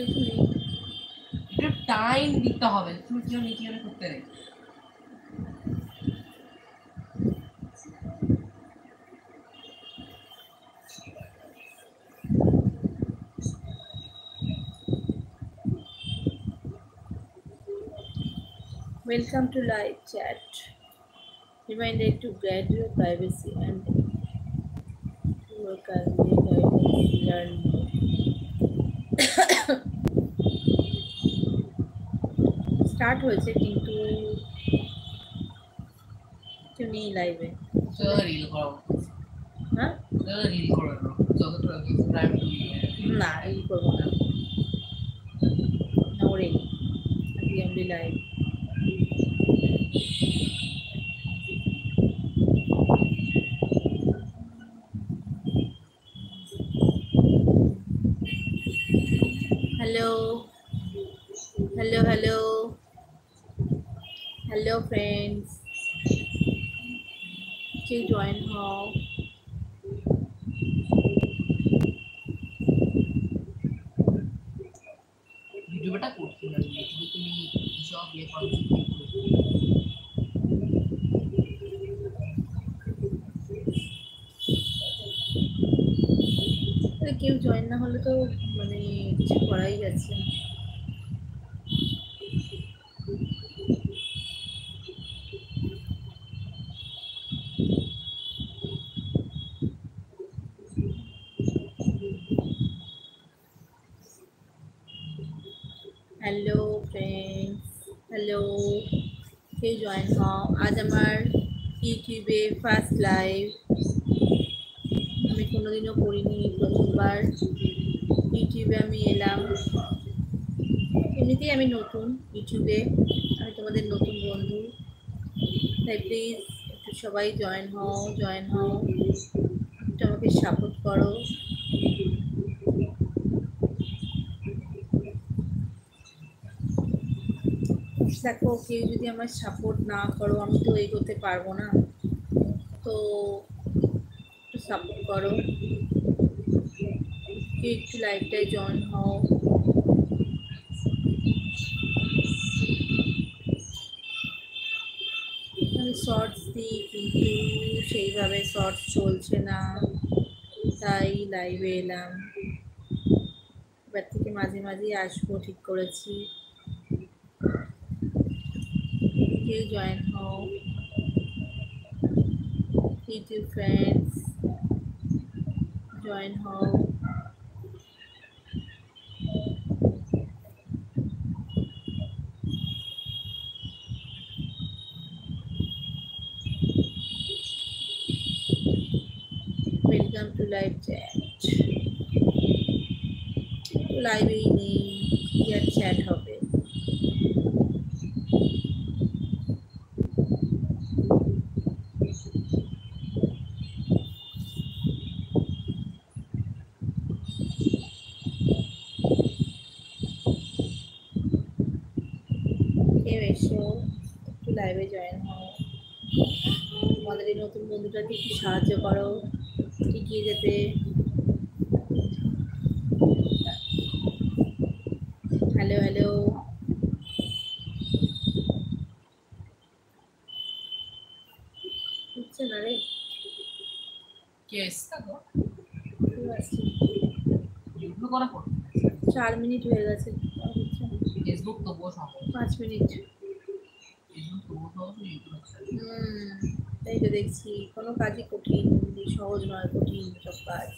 কেউ তো নেই। একটু টাইম দিতে হবে, তুমি কেউ নিচে করতে নেই। Welcome to live chat. Reminder to guide your privacy and work as we learn more. Start হয়েছে কিন্তু কেউ নেই লাইভে। রিল করো, হ্যাঁ রিল করো, যতটা সাবস্ক্রাইব না রিল করবো না, no রিল, আজকে only live. Hello hello hello hello friends, কেউ জয়েন হও। ভিডিওটা করছি না, ইউটিউবে তুমি সব ইয়ে করো। কেউ জয়েন না হলে তো মানে কিছু করাই গেছে। হ্যালো ফ্রেন্ডস, হ্যালো, কেউ জয়েন হও। আজ আমার ইউটিউবে ফার্স্ট লাইভ, আমি কোনোদিনও করিনি, প্রথমবার ইউটিউবে আমি এলাম। এমনিতেই আমি নতুন ইউটিউবে, আমি তোমাদের নতুন বন্ধু, তাই প্লিজ একটু সবাই জয়েন হও, একটু আমাকে সাপোর্ট করো। দেখো কেউ যদি আমার সাপোর্ট না করো আমি তো এগোতে পারবো না, তো একটু সাপোর্ট করো, কেউ একটু লাইভটায় জয়েন হও। আমি শর্টস দিই কিন্তু সেইভাবে শর্টস চলছে না, তাই লাইভে এলাম। এবার থেকে মাঝে মাঝে আসবো ঠিক করেছি, কেউ জয়েন হও ইউটিউব ফ্রেন্ডস, জয়েন হও। Welcome to live chat. লাইভেই নেই, কি আর চ্যাট হবে। কেউ এসো, একটু লাইভে জয়েন হও, আমাদের এই নতুন বন্ধুটাকে একটু সাহায্য করো এগিয়ে যেতে। হ্যালো হ্যালো, হচ্ছে না রে, কে এসছে তো কেউ আসছে না। ইউটিউব করা করো, 4 মিনিট হয়ে গেছে, ফেসবুক তো বস হবে, 5 মিনিট। ফেসবুক তো বস হবে, ইউটিউব তাই তো দেখছি, কোনো কাজই কঠিন, সহজ নয়, কঠিন সব কাজ।